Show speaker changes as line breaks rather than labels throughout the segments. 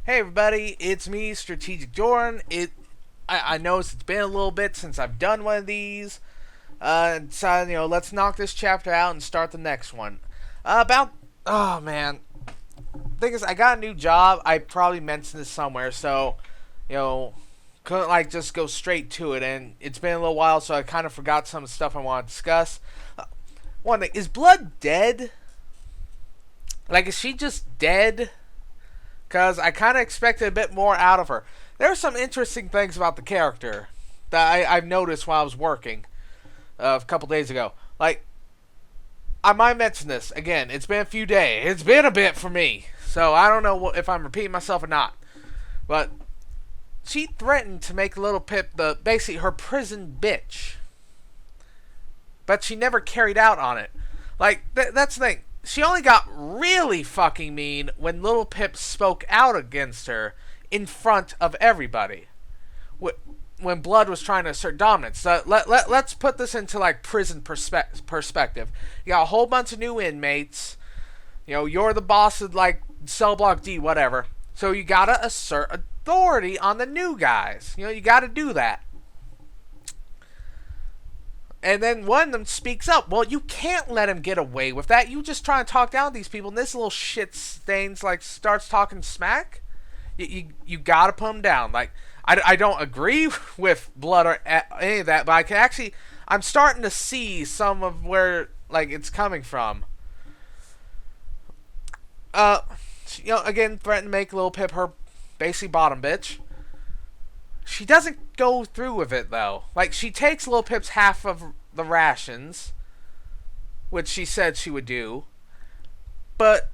Hey everybody, it's me, Strategic Jordan. I noticed it's been a little bit since I've done one of these. So let's knock this chapter out and start the next one. Oh man, thing is, I got a new job. I probably mentioned this somewhere, so couldn't just go straight to it. And it's been a little while, so I kind of forgot some of the stuff I want to discuss. One thing, is Blood dead? Is she just dead? Because I kind of expected a bit more out of her. There are some interesting things about the character that I've noticed while I was working a couple days ago. I might mention this. Again, it's been a few days. It's been a bit for me. So I don't know if I'm repeating myself or not. But she threatened to make Little Pip basically her prison bitch. But she never carried out on it. That's the thing. She only got really fucking mean when Little Pip spoke out against her in front of everybody. When Blood was trying to assert dominance. Let's put this into prison perspective. You got a whole bunch of new inmates. You're the boss of cell block D, whatever. So you gotta assert authority on the new guys. You gotta do that. And then one of them speaks up. Well, you can't let him get away with that. You just try and talk down to these people, and this little shit stains starts talking smack. You gotta put him down. I don't agree with Blood or any of that, but I'm starting to see some of where it's coming from. Again, threatened to make Lil Pip her basically bottom bitch. She doesn't go through with it, though. She takes Lil Pip's half of the rations, which she said she would do, but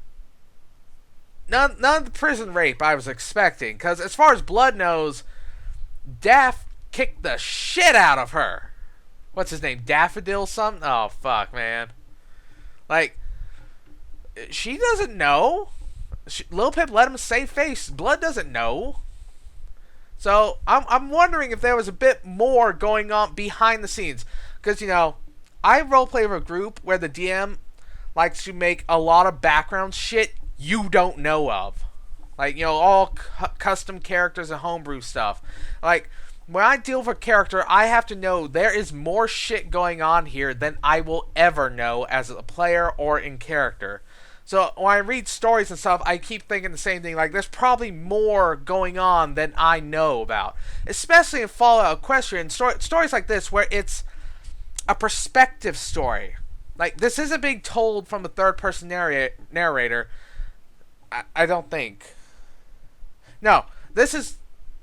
none of the prison rape I was expecting, because as far as Blood knows, Daff kicked the shit out of her. What's his name? Daffodil something? Oh, fuck, man. She doesn't know. Lil Pip let him save face. Blood doesn't know. So, I'm wondering if there was a bit more going on behind the scenes. Because, I roleplay with a group where the DM likes to make a lot of background shit you don't know of. All custom characters and homebrew stuff. When I deal with a character, I have to know there is more shit going on here than I will ever know as a player or in character. So when I read stories and stuff, I keep thinking the same thing. There's probably more going on than I know about. Especially in Fallout Equestria, stories like this where it's a perspective story. This isn't being told from a third-person narrator. I don't think. No, this is...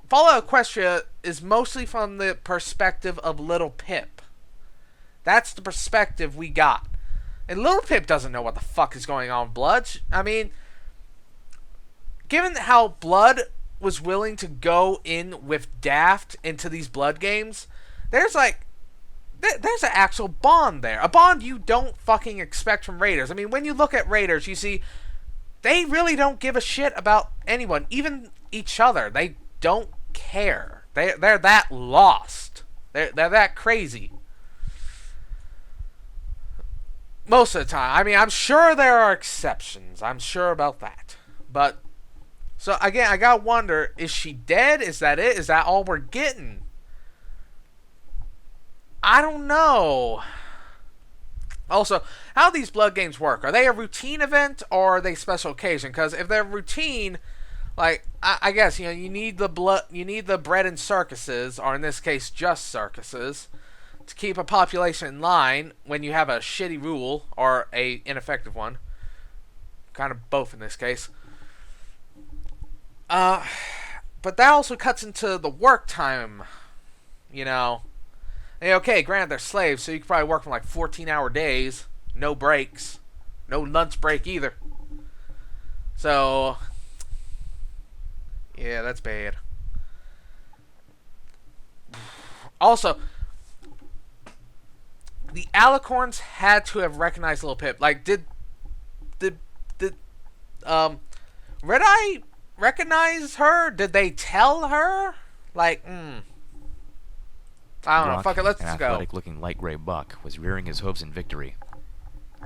Fallout Equestria is mostly from the perspective of Little Pip. That's the perspective we got. And Little Pip doesn't know what the fuck is going on with Blood. I mean, given how Blood was willing to go in with Daft into these Blood games, there's there's an actual bond there. A bond you don't fucking expect from Raiders. I mean, when you look at Raiders, you see they really don't give a shit about anyone, even each other. They don't care. They're that lost. They're that crazy. Most of the time. I mean, I'm sure there are exceptions. I'm sure about that. But, so again, I gotta wonder, is she dead? Is that it? Is that all we're getting? I don't know. Also, how do these Blood games work? Are they a routine event or are they special occasion? Because if they're routine, I guess, you need the blood, you need the bread and circuses, or in this case, just circuses, to keep a population in line when you have a shitty rule or a ineffective one. Kind of both in this case. But that also cuts into the work time, Okay, granted, they're slaves, so you can probably work from 14-hour days, no breaks, no lunch break either. So, yeah, that's bad. Also, the Alicorns had to have recognized Lil Pip. Did Red Eye recognize her? Did they tell her? I don't know. Fuck it, let's
go. An athletic-looking light gray buck was rearing his hooves in victory.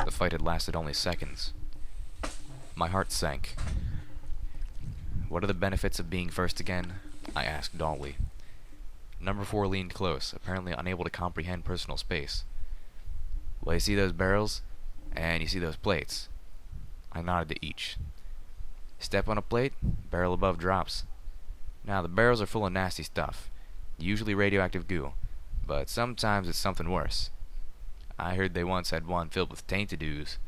The fight had lasted only seconds. My heart sank. What are the benefits of being first again? I asked dully. Number 4 leaned close, apparently unable to comprehend personal space. Well, you see those barrels? And you see those plates? I nodded to each. Step on a plate, barrel above drops. Now, the barrels are full of nasty stuff, usually radioactive goo, but sometimes it's something worse. I heard they once had one filled with tainted ooze.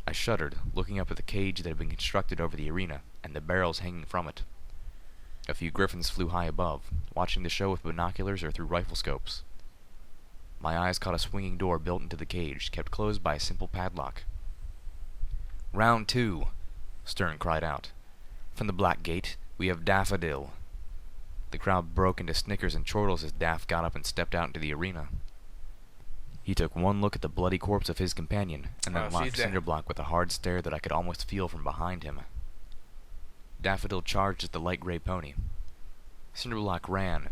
I shuddered, looking up at the cage that had been constructed over the arena, and the barrels hanging from it. A few griffins flew high above, watching the show with binoculars or through rifle scopes. My eyes caught a swinging door built into the cage, kept closed by a simple padlock. Round 2, Stern cried out. From the black gate, we have Daffodil. The crowd broke into snickers and chortles as Daff got up and stepped out into the arena. He took one look at the bloody corpse of his companion, and then locked Cinderblock with a hard stare that I could almost feel from behind him. Daffodil charged at the light gray pony. Cinderblock ran,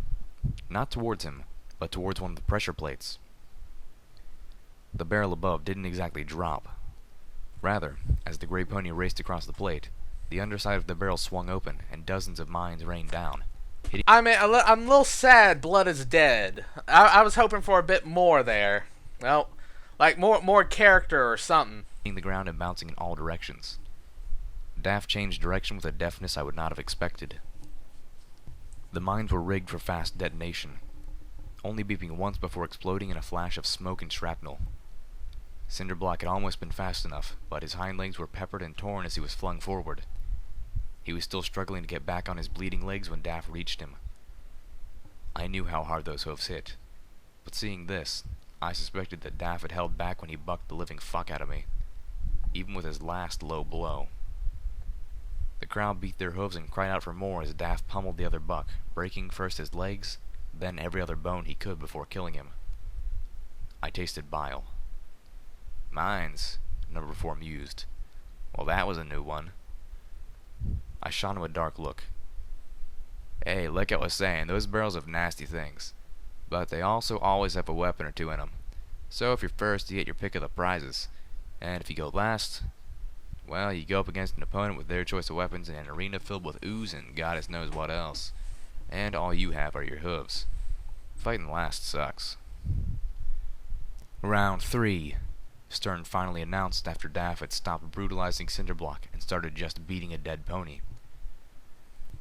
not towards him, but towards one of the pressure plates. The barrel above didn't exactly drop. Rather, as the gray pony raced across the plate, the underside of the barrel swung open, and dozens of mines rained down.
I'm a little sad Blood is dead. I was hoping for a bit more there. Well, like more character or something.
Hitting the ground and bouncing in all directions. Daff changed direction with a deftness I would not have expected. The mines were rigged for fast detonation, only beeping once before exploding in a flash of smoke and shrapnel. Cinderblock had almost been fast enough, but his hind legs were peppered and torn as he was flung forward. He was still struggling to get back on his bleeding legs when Daff reached him. I knew how hard those hoofs hit, but seeing this, I suspected that Daff had held back when he bucked the living fuck out of me, even with his last low blow. The crowd beat their hooves and cried out for more as Daff pummeled the other buck, breaking first his legs, then every other bone he could before killing him. I tasted bile. Mines, Number 4 mused. Well, that was a new one. I shot him a dark look. Hey, like I was saying, those barrels have nasty things. But they also always have a weapon or two in them. So if you're first, you get your pick of the prizes. And if you go last, well, you go up against an opponent with their choice of weapons in an arena filled with ooze and goddess knows what else. And all you have are your hooves. Fighting last sucks. Round 3, Stern finally announced after Daff had stopped brutalizing Cinderblock and started just beating a dead pony.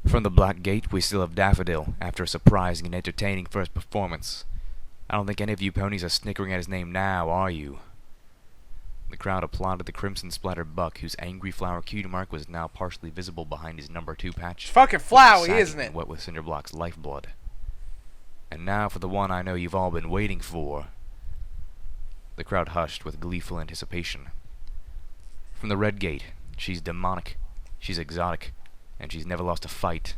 From the Black Gate, we still have Daffodil, after a surprising and entertaining first performance. I don't think any of you ponies are snickering at his name now, are you? The crowd applauded the crimson-splattered buck, whose angry flower cue mark was now partially visible behind his number 2 patch.
It's fucking flowery, isn't it?
Wet with Cinderblock's lifeblood. And now for the one I know you've all been waiting for. The crowd hushed with gleeful anticipation. From the Red Gate, she's demonic, she's exotic, and she's never lost a fight.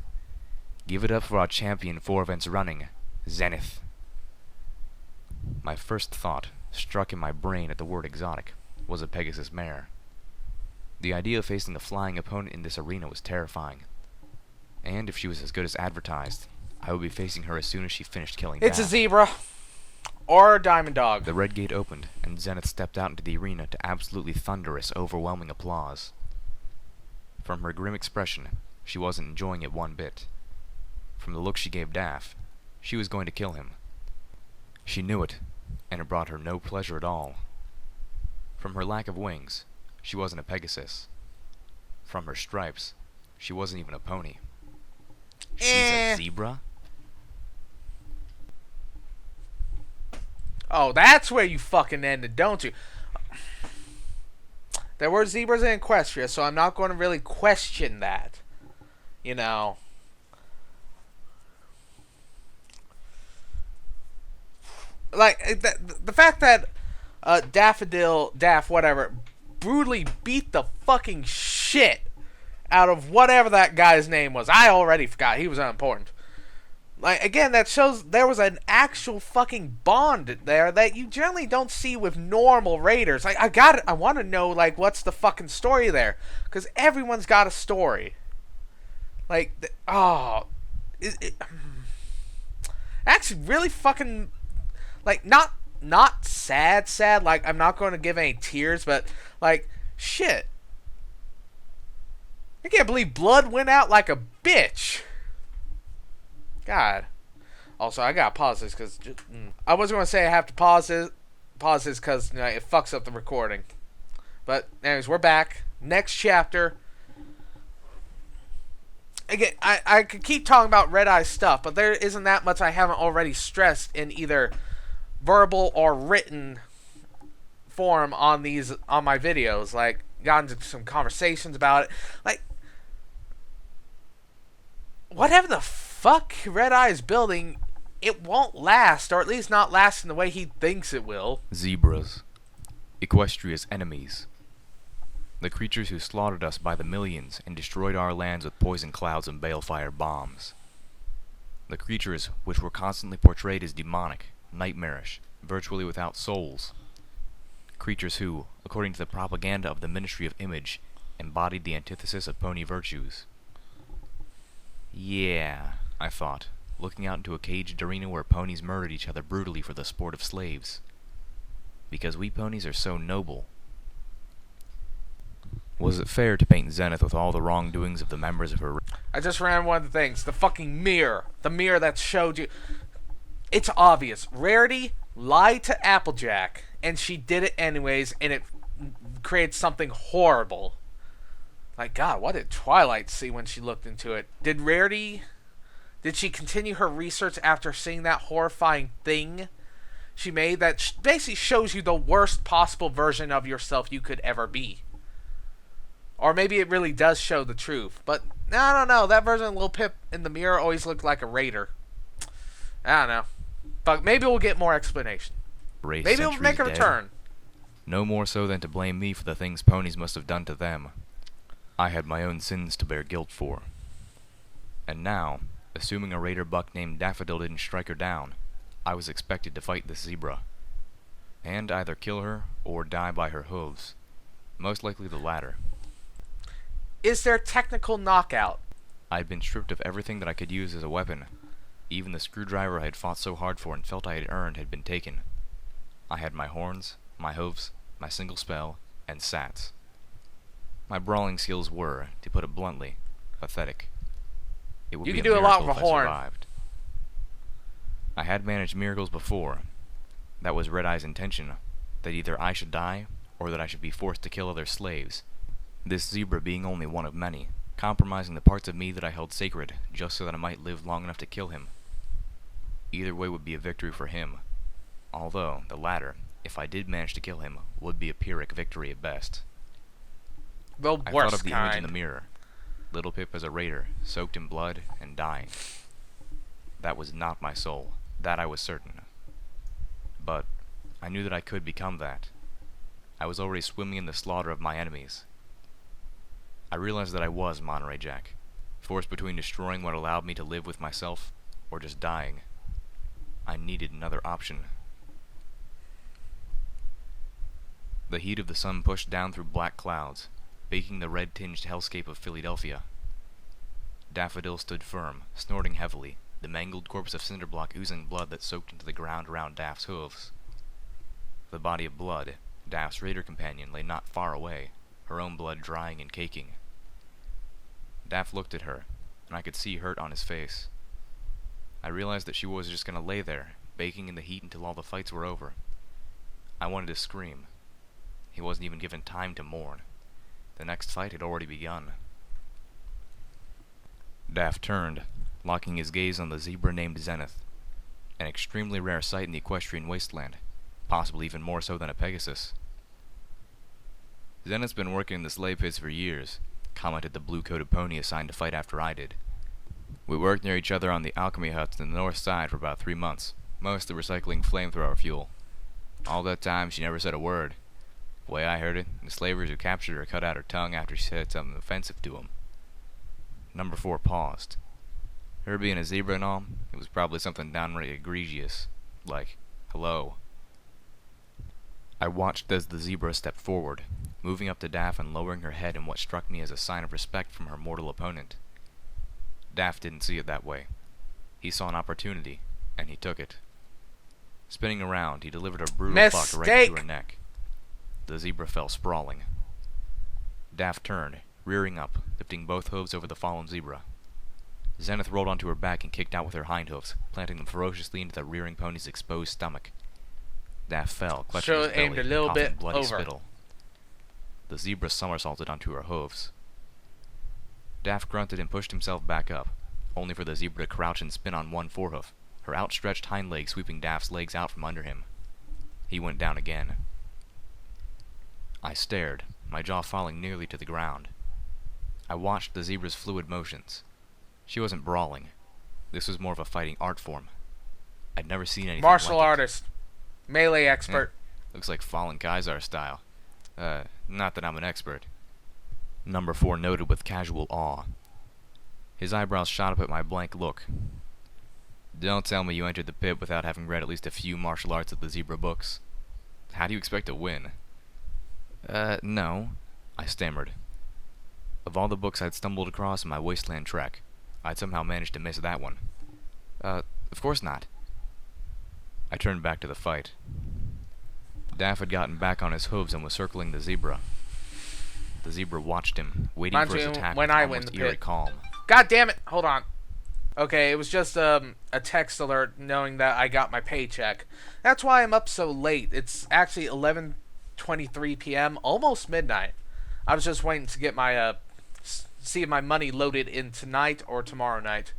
Give it up for our champion 4 events running, Zenith. My first thought, struck in my brain at the word exotic, was a Pegasus mare. The idea of facing a flying opponent in this arena was terrifying. And if she was as good as advertised, I would be facing her as soon as she finished killing
It's
Daff.
a zebra. Or a diamond dog.
The Red Gate opened, and Zenith stepped out into the arena to absolutely thunderous, overwhelming applause. From her grim expression, she wasn't enjoying it one bit. From the look she gave Daff, she was going to kill him. She knew it, and it brought her no pleasure at all. From her lack of wings, she wasn't a Pegasus. From her stripes, she wasn't even a pony. She's a zebra?
Oh, that's where you fucking ended, don't you? There were zebras in Equestria, so I'm not going to really question that. You know. Like, the fact that Daff, whatever, brutally beat the fucking shit out of whatever that guy's name was. I already forgot. He was unimportant. Like, again, that shows there was an actual fucking bond there that you generally don't see with normal raiders. Like, I want to know, like, what's the fucking story there? Because everyone's got a story. Like, actually really fucking, like, not sad, like, I'm not going to give any tears, but, like, shit. I can't believe blood went out like a bitch. God. Also, I gotta pause this because I wasn't gonna say I have to pause this because it fucks up the recording. But anyways, we're back. Next chapter. Again, I could keep talking about Red Eye stuff, but there isn't that much I haven't already stressed in either verbal or written form on my videos. Like, got into some conversations about it. Like, whatever the fuck Red Eye is building, it won't last, or at least not last in the way he thinks it will.
Zebras. Equestria's enemies. The creatures who slaughtered us by the millions and destroyed our lands with poison clouds and balefire bombs. The creatures which were constantly portrayed as demonic, nightmarish, virtually without souls. Creatures who, according to the propaganda of the Ministry of Image, embodied the antithesis of pony virtues. Yeah, I thought, looking out into a caged arena where ponies murdered each other brutally for the sport of slaves. Because we ponies are so noble. Was it fair to paint Zenith with all the wrongdoings of the members of her...
I just ran one of the things. The fucking mirror. The mirror that showed you. It's obvious. Rarity lied to Applejack, and she did it anyways, and it created something horrible. Like, God, what did Twilight see when she looked into it? Did she continue her research after seeing that horrifying thing she made that basically shows you the worst possible version of yourself you could ever be? Or maybe it really does show the truth. But, I don't know. That version of Lil Pip in the mirror always looked like a raider. I don't know. But maybe we'll get more explanation. Maybe it'll make a return.
No more so than to blame me for the things ponies must have done to them. I had my own sins to bear guilt for. And now, assuming a raider buck named Daffodil didn't strike her down, I was expected to fight this zebra. And either kill her or die by her hooves. Most likely the latter.
Is there technical knockout?
I had been stripped of everything that I could use as a weapon. Even the screwdriver I had fought so hard for and felt I had earned had been taken. I had my horns, my hooves, my single spell, and sats. My brawling skills were, to put it bluntly, pathetic. It would
You
be
can do a lot
miracle
with a
if I
horn.
survived. I had managed miracles before. That was Red Eye's intention, that either I should die, or that I should be forced to kill other slaves. This zebra being only one of many, compromising the parts of me that I held sacred, just so that I might live long enough to kill him. Either way would be a victory for him, although the latter, if I did manage to kill him, would be a Pyrrhic victory at best.
The
I
worst
thought of the
kind.
image in the mirror. Little Pip as a raider, soaked in blood and dying. That was not my soul. That I was certain. But I knew that I could become that. I was already swimming in the slaughter of my enemies. I realized that I was Monterey Jack, forced between destroying what allowed me to live with myself, or just dying. I needed another option. The heat of the sun pushed down through black clouds, baking the red-tinged hellscape of Philadelphia. Daffodil stood firm, snorting heavily, the mangled corpse of Cinderblock oozing blood that soaked into the ground around Daph's hooves. The body of Blood, Daph's raider companion, lay not far away, her own blood drying and caking. Daph looked at her, and I could see hurt on his face. I realized that she was just going to lay there, baking in the heat until all the fights were over. I wanted to scream. He wasn't even given time to mourn. The next fight had already begun. Daph turned, locking his gaze on the zebra named Zenith, an extremely rare sight in the equestrian wasteland, possibly even more so than a Pegasus. Zenith's been working in the slave pits for years, commented the blue-coated pony assigned to fight after I did. We worked near each other on the alchemy huts in the north side for about 3 months, mostly recycling flamethrower fuel. All that time she never said a word. The way I heard it, the slavers who captured her cut out her tongue after she said something offensive to him. Number 4 paused. Her being a zebra and all, it was probably something downright egregious, like, hello. I watched as the zebra stepped forward, moving up to Daph and lowering her head in what struck me as a sign of respect from her mortal opponent. Daph didn't see it that way. He saw an opportunity, and he took it. Spinning around, he delivered a brutal buck right into her neck. The zebra fell sprawling. Daph turned, rearing up, lifting both hooves over the fallen zebra. Zenith rolled onto her back and kicked out with her hind hooves, planting them ferociously into the rearing pony's exposed stomach. Daff fell, clutching his belly,
aimed a little
coughing
bit
bloody
over.
spittle. The zebra somersaulted onto her hooves. Daff grunted and pushed himself back up, only for the zebra to crouch and spin on one forehoof, her outstretched hind leg sweeping Daff's legs out from under him. He went down again. I stared, my jaw falling nearly to the ground. I watched the zebra's fluid motions. She wasn't brawling. This was more of a fighting art form. I'd never seen anything
Martial
like
artist. Melee expert.
Looks like Fallen Kaisar style. Not that I'm an expert. Number 4 noted with casual awe. His eyebrows shot up at my blank look. Don't tell me you entered the pit without having read at least a few martial arts of the zebra books. How do you expect to win? No, I stammered. Of all the books I'd stumbled across in my wasteland trek, I'd somehow managed to miss that one. Of course not. I turned back to the fight. Daff had gotten back on his hooves and was circling the zebra. The zebra watched him, waiting for his attack with almost eerie calm.
God damn it! Hold on. Okay, it was just a text alert knowing that I got my paycheck. That's why I'm up so late. It's actually 11:23 p.m., almost midnight. I was just waiting to get my see if my money loaded in tonight or tomorrow night.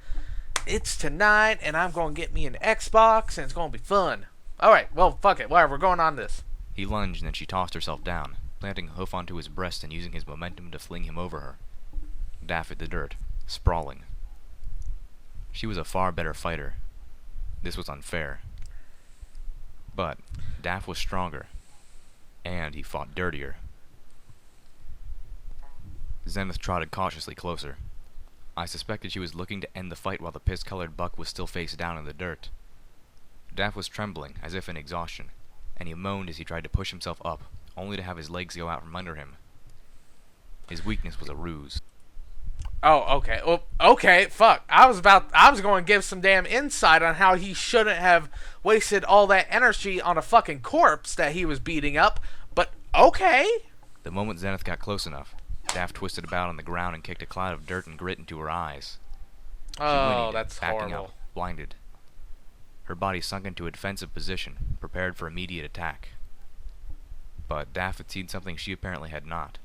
It's tonight, and I'm going to get me an Xbox, and it's going to be fun. Alright, well, fuck it. Whatever, we're going on this.
He lunged, and then she tossed herself down, planting a hoof onto his breast and using his momentum to fling him over her. Daff hit the dirt, sprawling. She was a far better fighter. This was unfair. But Daff was stronger, and he fought dirtier. Zenith trotted cautiously closer. I suspected she was looking to end the fight while the piss-colored buck was still face down in the dirt. Daff was trembling, as if in exhaustion, and he moaned as he tried to push himself up, only to have his legs go out from under him. His weakness was a ruse.
Oh, okay. Oh, okay, fuck. I was going to give some damn insight on how he shouldn't have wasted all that energy on a fucking corpse that he was beating up, but okay.
The moment Zenith got close enough, Daff twisted about on the ground and kicked a cloud of dirt and grit into her eyes. She whinnied,
that's
backing
horrible.
up, blinded. Her body sunk into a defensive position, prepared for immediate attack. But Daff had seen something she apparently had not,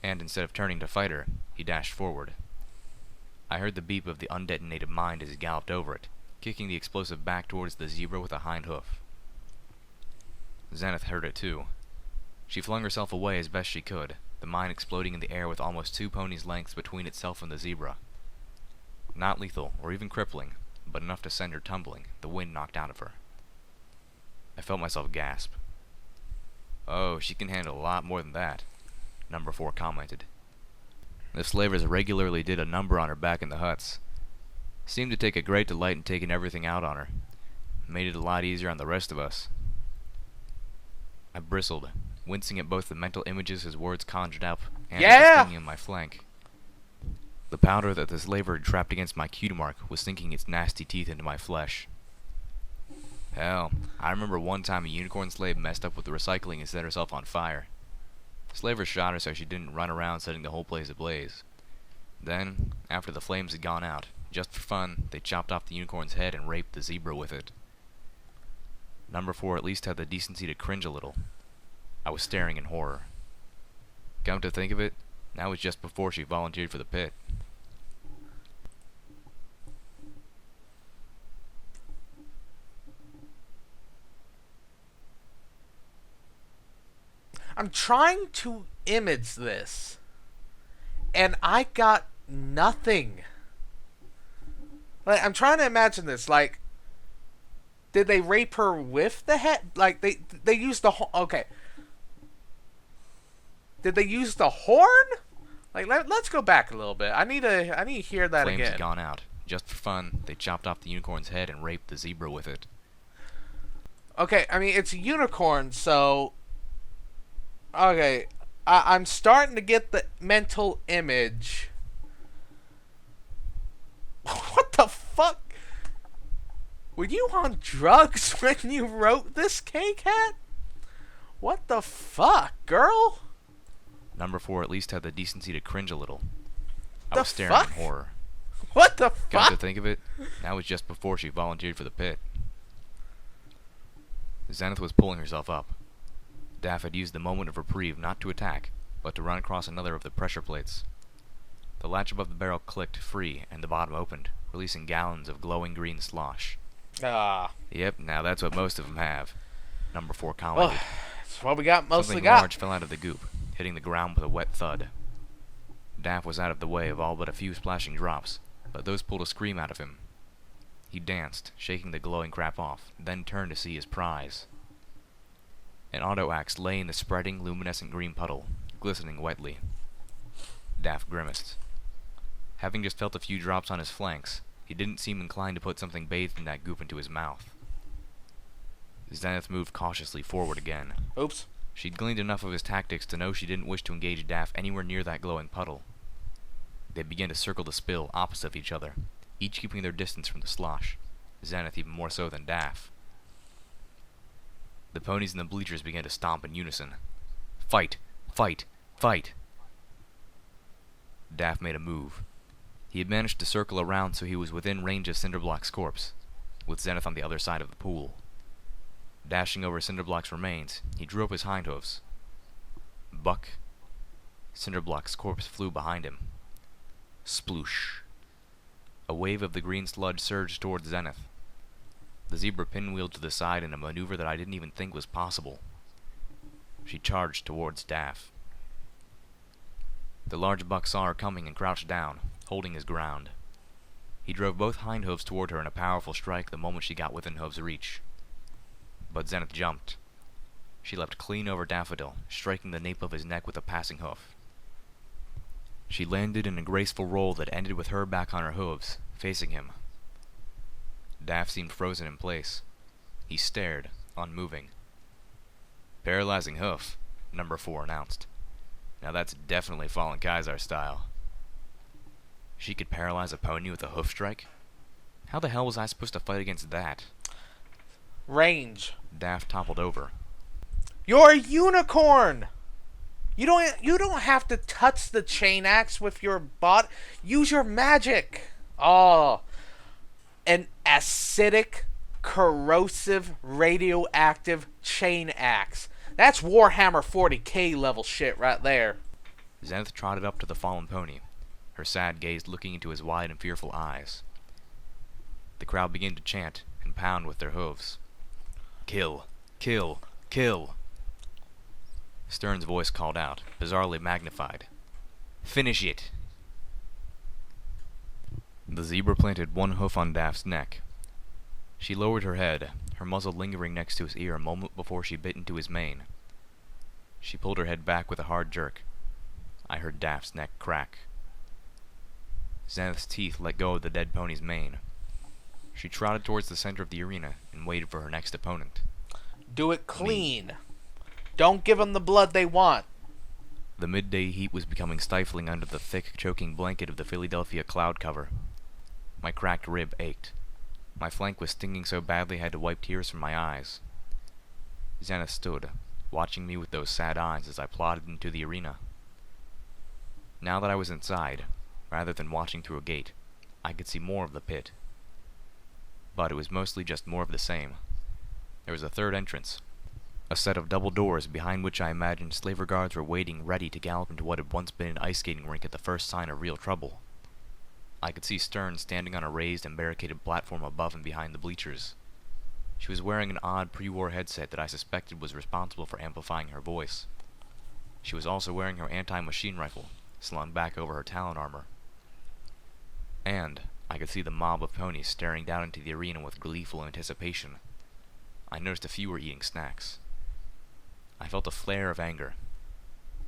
and instead of turning to fight her, he dashed forward. I heard the beep of the undetonated mine as he galloped over it, kicking the explosive back towards the zebra with a hind hoof. Zenith heard it too. She flung herself away as best she could, the mine exploding in the air with almost 2 ponies' lengths between itself and the zebra. Not lethal, or even crippling, but enough to send her tumbling, the wind knocked out of her. I felt myself gasp. Oh, she can handle a lot more than that, Number 4 commented. The slavers regularly did a number on her back in the huts. Seemed to take a great delight in taking everything out on her. Made it a lot easier on the rest of us. I bristled, wincing at both the mental images his words conjured up and at the stinging in my flank. The powder that the slaver had trapped against my cue mark was sinking its nasty teeth into my flesh. Hell, I remember one time a unicorn slave messed up with the recycling and set herself on fire. Slavers shot her so she didn't run around setting the whole place ablaze. Then, after the flames had gone out, just for fun, they chopped off the unicorn's head and raped the zebra with it. Number 4 at least had the decency to cringe a little. I was staring in horror. Come to think of it, that was just before she volunteered for the pit.
I'm trying to image this, and I got nothing. Like, I'm trying to imagine this. Like, did they rape her with the head? Like, they used the okay. Did they use the horn? Like, let's go back a little bit. I need to hear that
Flames
again.
had gone out. Just for fun, they chopped off the unicorn's head and raped the zebra with it.
Okay, I mean, it's a unicorn, so... Okay, I'm starting to get the mental image. What the fuck? Were you on drugs when you wrote this, K-Cat? What the fuck, girl?
Number 4 at least had the decency to cringe a little. I
The
was staring
fuck?
in horror.
What the
Come to
fuck?
think of it, that was just before she volunteered for the pit. Zenith was pulling herself up. Daff had used the moment of reprieve not to attack, but to run across another of the pressure plates. The latch above the barrel clicked free, and the bottom opened, releasing gallons of glowing green slosh.
Ah.
Yep, now that's what most of them have. Number 4
Well,
commented.
that's what we got mostly
Something
got.
large fell out of the goop, hitting the ground with a wet thud. Daff was out of the way of all but a few splashing drops, but those pulled a scream out of him. He danced, shaking the glowing crap off, then turned to see his prize. An auto-axe lay in the spreading, luminescent green puddle, glistening wetly. Daff grimaced. Having just felt a few drops on his flanks, he didn't seem inclined to put something bathed in that goop into his mouth. Zenith moved cautiously forward again.
Oops.
She'd gleaned enough of his tactics to know she didn't wish to engage Daff anywhere near that glowing puddle. They began to circle the spill opposite of each other, each keeping their distance from the slosh, Zenith even more so than Daff. The ponies in the bleachers began to stomp in unison. Fight! Fight! Fight! Daff made a move. He had managed to circle around so he was within range of Cinderblock's corpse, with Zenith on the other side of the pool. Dashing over Cinderblock's remains, he drew up his hindhoofs. Buck. Cinderblock's corpse flew behind him. Sploosh. A wave of the green sludge surged towards Zenith. The zebra pinwheeled to the side in a maneuver that I didn't even think was possible. She charged towards Daff. The large buck saw her coming and crouched down, holding his ground. He drove both hindhoofs toward her in a powerful strike the moment she got within hoof's reach. But Zenith jumped. She leapt clean over Daffodil, striking the nape of his neck with a passing hoof. She landed in a graceful roll that ended with her back on her hooves, facing him. Daff seemed frozen in place. He stared, unmoving. Paralyzing hoof, Number 4 announced. Now that's definitely Fallen Kaiser style. She could paralyze a pony with a hoof strike? How the hell was I supposed to fight against that?
Range.
Daff toppled over.
You're a unicorn! You don't have to touch the chain axe with your bot. Use your magic. Oh. An acidic, corrosive, radioactive chain axe. That's Warhammer 40k level shit right there.
Zenith trotted up to the fallen pony, her sad gaze looking into his wide and fearful eyes. The crowd began to chant and pound with their hooves. Kill! Kill! Kill! Stern's voice called out, bizarrely magnified. Finish it! The zebra planted one hoof on Daff's neck. She lowered her head, her muzzle lingering next to his ear a moment before she bit into his mane. She pulled her head back with a hard jerk. I heard Daff's neck crack. Zenith's teeth let go of the dead pony's mane. She trotted towards the center of the arena and waited for her next opponent.
Do it clean. Don't give them the blood they want.
The midday heat was becoming stifling under the thick, choking blanket of the Philadelphia cloud cover. My cracked rib ached. My flank was stinging so badly I had to wipe tears from my eyes. Zenith stood, watching me with those sad eyes as I plodded into the arena. Now that I was inside, rather than watching through a gate, I could see more of the pit. But it was mostly just more of the same. There was a third entrance, a set of double doors behind which I imagined slaver guards were waiting ready to gallop into what had once been an ice skating rink at the first sign of real trouble. I could see Stern standing on a raised and barricaded platform above and behind the bleachers. She was wearing an odd pre-war headset that I suspected was responsible for amplifying her voice. She was also wearing her anti-machine rifle, slung back over her talon armor. And I could see the mob of ponies staring down into the arena with gleeful anticipation. I noticed a few were eating snacks. I felt a flare of anger.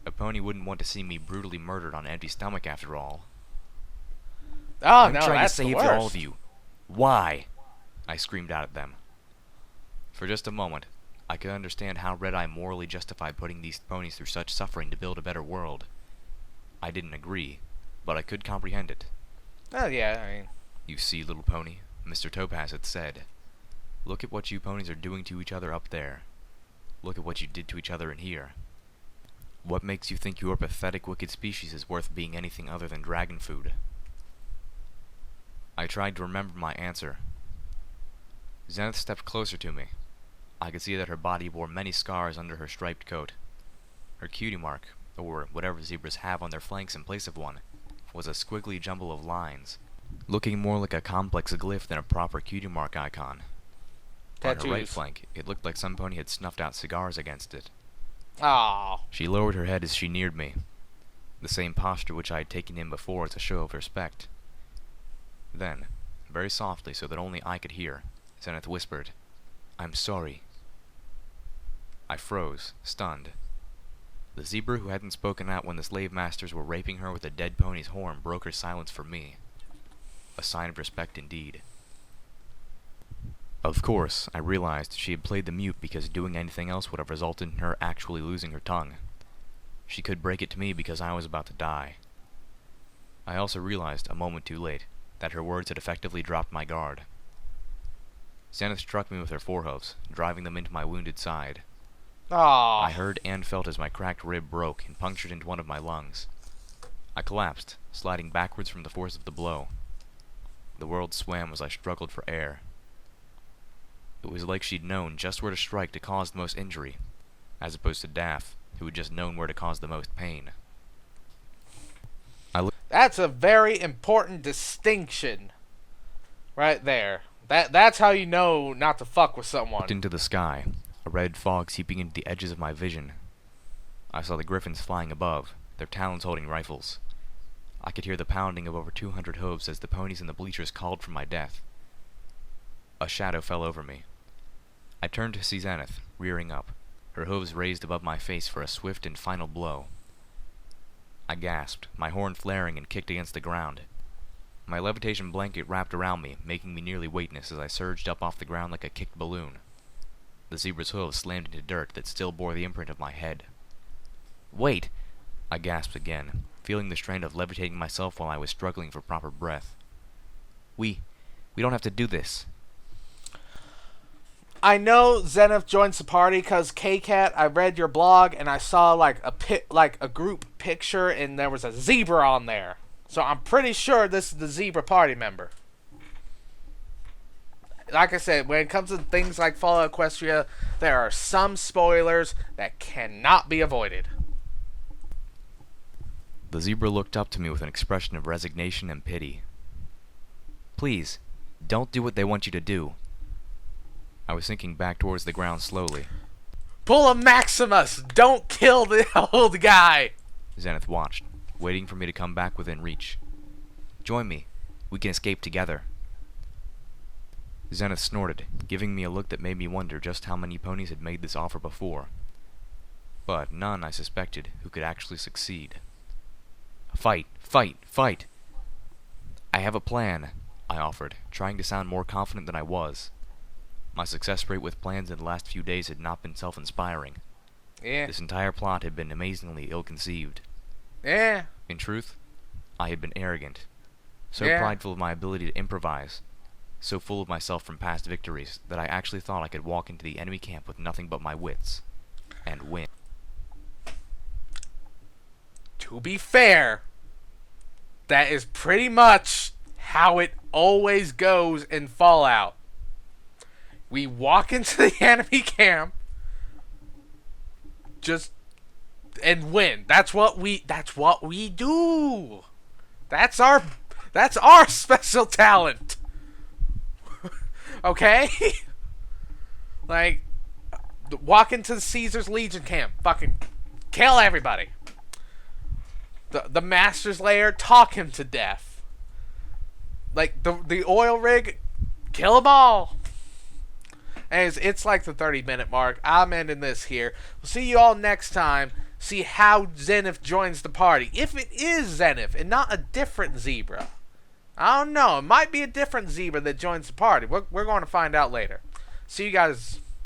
A pony wouldn't want to see me brutally murdered on an empty stomach after all.
Oh,
I'm
no,
trying
that's
to
the
save
worst.
all of you. Why? I screamed out at them. For just a moment, I could understand how Red Eye morally justified putting these ponies through such suffering to build a better world. I didn't agree, but I could comprehend it.
Oh, yeah, I mean...
You see, little pony, Mr. Topaz had said, look at what you ponies are doing to each other up there. Look at what you did to each other in here. What makes you think your pathetic, wicked species is worth being anything other than dragon food? I tried to remember my answer. Zenith stepped closer to me. I could see that her body bore many scars under her striped coat. Her cutie mark, or whatever zebras have on their flanks in place of one, was a squiggly jumble of lines, looking more like a complex glyph than a proper cutie mark icon.
Tattoos.
On her right flank, it looked like some pony had snuffed out cigars against it.
Aww.
She lowered her head as she neared me, the same posture which I had taken in before as a show of respect. Then, very softly so that only I could hear, Zenith whispered, "I'm sorry." I froze, stunned. The zebra who hadn't spoken out when the slave masters were raping her with a dead pony's horn broke her silence for me. A sign of respect indeed. Of course, I realized she had played the mute because doing anything else would have resulted in her actually losing her tongue. She could break it to me because I was about to die. I also realized, a moment too late, that her words had effectively dropped my guard. Zenith struck me with her forehooves, driving them into my wounded side.
Aww.
I heard and felt as my cracked rib broke and punctured into one of my lungs. I collapsed, sliding backwards from the force of the blow. The world swam as I struggled for air. It was like she'd known just where to strike to cause the most injury, as opposed to Daff, who had just known where to cause the most pain.
That's a very important distinction right there. That's how you know not to fuck with someone.
Looked into the sky, a red fog seeping into the edges of my vision. I saw the griffins flying above, their talons holding rifles. I could hear the pounding of over 200 hooves as the ponies in the bleachers called for my death. A shadow fell over me. I turned to see Zenith, rearing up, her hooves raised above my face for a swift and final blow. I gasped, my horn flaring, and kicked against the ground. My levitation blanket wrapped around me, making me nearly weightless as I surged up off the ground like a kicked balloon. The zebra's hooves slammed into dirt that still bore the imprint of my head. "Wait!" I gasped again, feeling the strain of levitating myself while I was struggling for proper breath. We don't have to do this."
I know Zenith joins the party because K-Cat, I read your blog and I saw like a group picture and there was a zebra on there. So I'm pretty sure this is the zebra party member. Like I said, when it comes to things like Fallout Equestria, there are some spoilers that cannot be avoided.
The zebra looked up to me with an expression of resignation and pity. "Please, don't do what they want you to do." I was sinking back towards the ground slowly.
Pull a Maximus! Don't kill the old guy!
Zenith watched, waiting for me to come back within reach. "Join me. We can escape together." Zenith snorted, giving me a look that made me wonder just how many ponies had made this offer before. But none, I suspected, who could actually succeed. Fight! Fight! Fight! "I have a plan," I offered, trying to sound more confident than I was. My success rate with plans in the last few days had not been self-inspiring.
Yeah.
This entire plot had been amazingly ill-conceived.
Yeah.
In truth, I had been arrogant, so
Yeah.
prideful of my ability to improvise, so full of myself from past victories, that I actually thought I could walk into the enemy camp with nothing but my wits, and win.
To be fair, that is pretty much how it always goes in Fallout. We walk into the enemy camp and win. That's what we do. That's our special talent. Okay? Like, walk into the Caesar's Legion camp, fucking kill everybody. The Master's Lair, talk him to death. Like, the oil rig, kill them all. Anyways, it's like the 30-minute mark. I'm ending this here. We'll see you all next time. See how Zenith joins the party. If it is Zenith and not a different zebra. I don't know. It might be a different zebra that joins the party. We're going to find out later. See you guys.